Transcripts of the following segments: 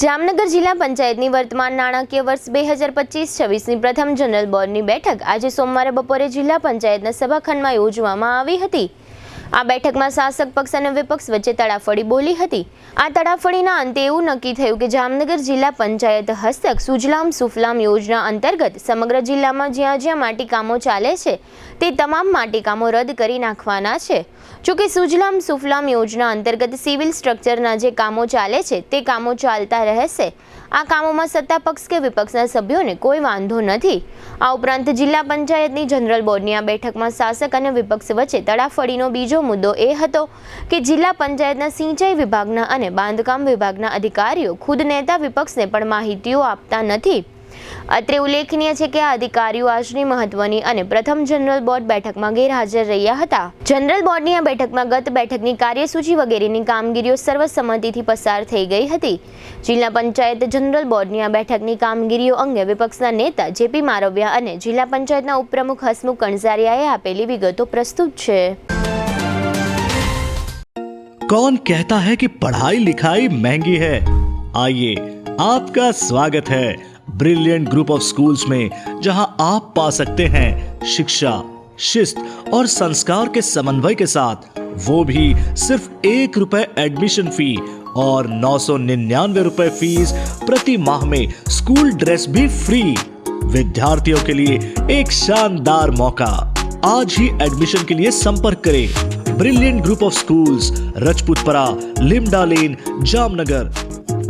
જામનગર જિલ્લા પંચાયતની વર્તમાન નાણાકીય વર્ષ 2025-26ની પ્રથમ જનરલ બોર્ડની બેઠક આજે સોમવારે બપોરે જિલ્લા પંચાયતના સભાખંડમાં યોજવામાં આવી હતી। આ બેઠકમાં શાસક પક્ષ અને વિપક્ષ વચ્ચે તડાફડી બોલી હતી। આ તડાફડીના અંતે એવું નક્કી થયું કે જામનગર જિલ્લા પંચાયત હસ્તક સુજલામ સુફલામ યોજના અંતર્ગત સમગ્ર જિલ્લામાં જ્યાં જ્યાં માટી કામો ચાલે છે તે તમામ માટી કામો રદ કરી નાખવાના છે। જોકે સુજલામ સુફલામ યોજના અંતર્ગત સિવિલ સ્ટ્રક્ચરના જે કામો ચાલે છે તે કામો ચાલતા રહેશે। આ કામોમાં સત્તા પક્ષ કે વિપક્ષના સભ્યોને કોઈ વાંધો નથી। આ ઉપરાંત જિલ્લા પંચાયતની જનરલ બોર્ડની આ બેઠકમાં શાસક અને વિપક્ષ વચ્ચે તડાફડીનો બીજો મુદ્દો એ હતો કે જિલ્લા પંચાયતના સિંચાઈ વિભાગના અને બાંધકામ વિભાગના અધિકારીઓ ખુદ નેતા વિપક્ષને પણ માહિતીઓ આપતા નથી। અત્રે ઉલ્લેખનીય છે કે આ અધિકારીઓ આજની મહત્વની અને પ્રથમ જનરલ બોર્ડ બેઠકમાં ગેરહાજર રહ્યા હતા। જનરલ બોર્ડની આ બેઠકમાં ગત બેઠકની કાર્યસૂચિ વગેરેની કામગીરીઓ સર્વસંમતિથી પસાર થઈ ગઈ હતી। જિલ્લા પંચાયત જનરલ બોર્ડની આ બેઠકની કામગીરીઓ અંગે વિપક્ષના નેતા જેપી મારવિયા અને જિલ્લા પંચાયતના ઉપપ્રમુખ હસમુખ કણઝારિયાએ આપેલી વિગતો પ્રસ્તુત છે। कौन कहता है कि पढ़ाई लिखाई महंगी है? आइए, आपका स्वागत है ब्रिलियंट ग्रुप ऑफ स्कूल्स में, जहां आप पा सकते हैं शिक्षा, शिस्त और संस्कार के समन्वय के साथ, वो भी सिर्फ ₹1 एडमिशन फी और 999 रुपए फीस प्रति माह में स्कूल ड्रेस भी फ्री। विद्यार्थियों के लिए एक शानदार मौका। आज ही एडमिशन के लिए संपर्क करें brilliant group of schools, Rajputpara, Limda lane, Jamnagar.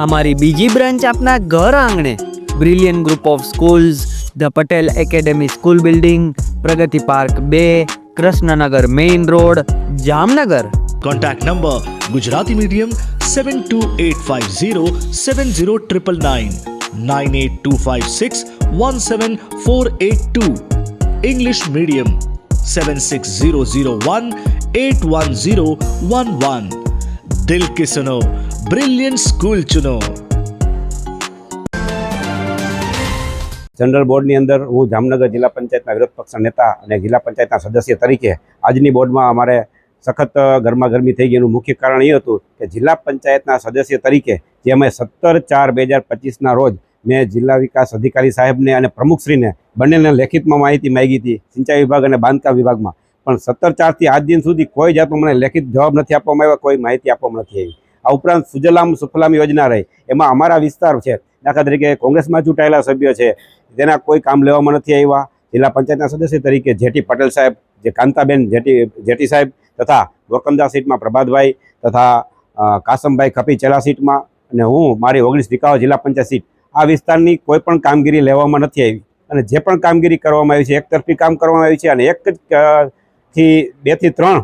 हमारी बीजी ब्रांच अपना घर आंगणे brilliant group of schools, the Patel academy school building, Pragati park 2, Krishnanagar main road, Jamnagar. Contact number Gujarati medium 72850 70999, 98256 17482, English medium 76001 81011। दिल की सुनो, ब्रिलियंट स्कूल चुनो। जनरल बोर्ड अंदर हूँ जामनगर जिला पंचायत विरोध पक्ष नेता और जिला पंचायत सदस्य तरीके आजनी बोर्ड में अमारे सखत गरमागरमी थी गई। मुख्य कारण ये हतुं कि जिला पंचायत सदस्य तरीके जे अमे 17/4/2025 रोज मैं जिला विकास अधिकारी साहेब ने और प्रमुखश्री ने बने लेखित में माहिती मांगी थी सिंचाई विभाग और बांधकाम विभाग में, पण 17/4 थी आज दिन सुधी कोई जातनो मने लेखित जवाब नहीं आपवामां आव्यो, कोई माहिती आपवामां नथी आवी। आ उपरांत सुजलाम सुफलाम योजना रही एमां अमारा विस्तार है, दाखला तरीके कांग्रेस में चूंटायेला सभ्य है तेना कोई काम लेवामां नथी आव्या। जिला पंचायत सदस्य तरीके जेटी पटेल साहेब, जे कांताबेन जेटी साहेब तथा वोरकंदा सीट में प्रभात भाई तथा कासम भाई खपी चेला सीट में अने हूँ मारी 19 दिकावा जिला पंचायत सीट आ विस्तारनी कोईपण कामगीरी लेवामां नथी आवी अने जे पण कामगीरी करवामां आवी छे एकतरफी काम करवामां आवी छे अने 1 થી 3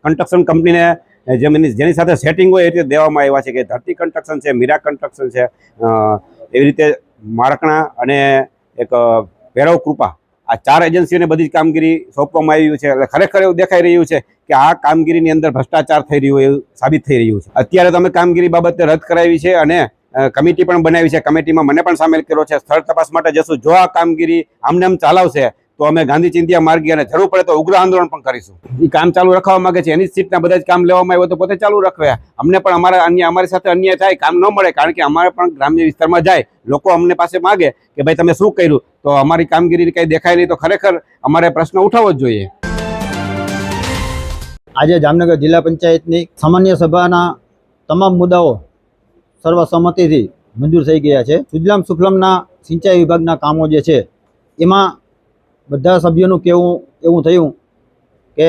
कंस्ट्रक्शन कंपनी ने जेनी साथे सेटिंग होय ए रीते देवामां आव्या छे कि धरती कंस्ट्रक्शन है, मीरा कंस्ट्रक्शन है, एवी रीते मारकणा अने एक भैरव कृपा आ 4 एजेंसीओने बधी कामगीरी सोंपवामां आवी छे। એટલે ખરેખર એવું દેખાઈ રહ્યું છે કે આ કામગીરીની અંદર ભ્રષ્ટાચાર થઈ રહ્યો એવું સાબિત થઈ રહ્યું છે। અત્યારે તમે કામગીરી બાબતે રદ કરાવી છે અને કમિટી પણ બનાવી છે, કમિટીમાં મને પણ સામેલ કર્યો છે। સ્થળ તપાસ માટે જશું, જો આ કામગીરી આમને આમ ચાલાવશે तो अमे गांधी चिंतिया मार्गी अने जरूर पड़े तो उग्र आंदोलन पण करीशुं। ई काम चालू रखवा मांगे छे, एनी सीटना बधा ज काम लेवामां आव्यो तो पोते चालू रखवे। अमने पण अमारी साथे अन्याय थाय, काम न मळे, कारण के अमारे पण ग्राम्य विस्तारमां जाय लोको अमने पासे मांगे के भाई तमे शुं कर्युं, तो अमारी कामगीरी कई देखाय नहीं तो खरेखर अमारे प्रश्न उठावવો જ જોઈએ। आज जामनगर जिला पंचायतनी सामान्य सभाना तमाम मुद्दाओ सर्वसम्मतिथी मंजूर थई गया है। सुजलाम सुफलामना सिंचाई विभागना कामों जे छे एमां બધા સભ્યોનું કહેવું એવું થયું કે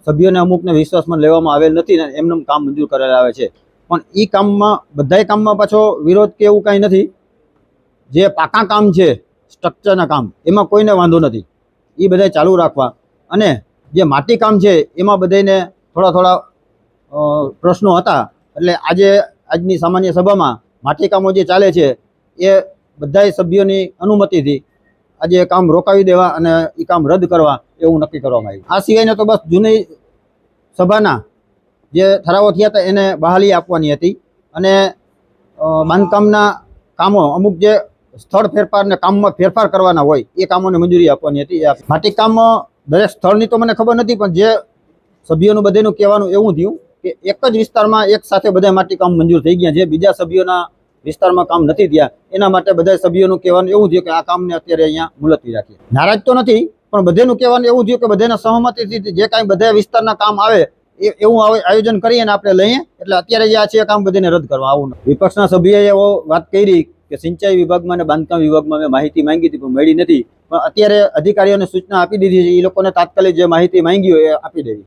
સભ્યોને અમુકને વિશ્વાસમાં લેવામાં આવેલ નથી ને એમનું કામ મંજૂર કરેલા આવે છે, પણ એ કામમાં બધાય કામમાં પાછો વિરોધ કે એવું કાંઈ નથી। જે પાકા કામ છે સ્ટ્રક્ચરના કામ એમાં કોઈને વાંધો નથી, એ બધાય ચાલુ રાખવા અને જે માટી કામ છે એમાં બધાને થોડા થોડા પ્રશ્નો હતા એટલે આજની સામાન્ય સભામાં માટી કામો જે ચાલે છે એ બધાય સભ્યોની अनुमतिથી आज काम रोकावी देवा अने ई काम रद्द करवा एवं नक्की करवामां आव्युं। आ सिवायने तो बस जूनी सभाना जे ठरावो थया हता एने बहाली आपवानी हती अने बांधकामना कामो अमुक जे स्थळ फेरफार ने काममां फेरफार करवाना होय ए कामोने मंजूरी आपवानी हती। माटी काम दरेक स्थळनी तो मने खबर नथी, पण जे सभ्योनुं बधानुं कहेवानुं एवुं थयुं કે એક જ વિસ્તારમાં એક સાથે બધા માટી કામ મંજૂર થઈ ગયા છે। બીજા સભ્યોના વિસ્તારમાં કામ નથી થયા એના માટે બધા સભ્યોનું કહેવાનું એવું થયું કે આ કામને અત્યારે અહીંયા મુલતવી રાખીએ. નારાજ તો નથી, પણ બધાનું કહેવાનું એવું થયું કે બધાના સહમતિથી જે કાંઈ બધા વિસ્તારના કામ આવે એવું આયોજન કરીએ ને આપણે લઈએ, એટલે અત્યારે જે આ છે કામ બધાને રદ કરવા આવું નથી. વિપક્ષના સભ્યએ એવો વાત કરી કે સિંચાઈ વિભાગમાં અને બાંધકામ વિભાગમાં મેં માહિતી માંગી હતી પણ મળી નથી, પણ અત્યારે અધિકારીઓને સૂચના આપી દીધી છે, એ લોકોને તાત્કાલિક જે માહિતી માંગી હોય એ આપી દેવી.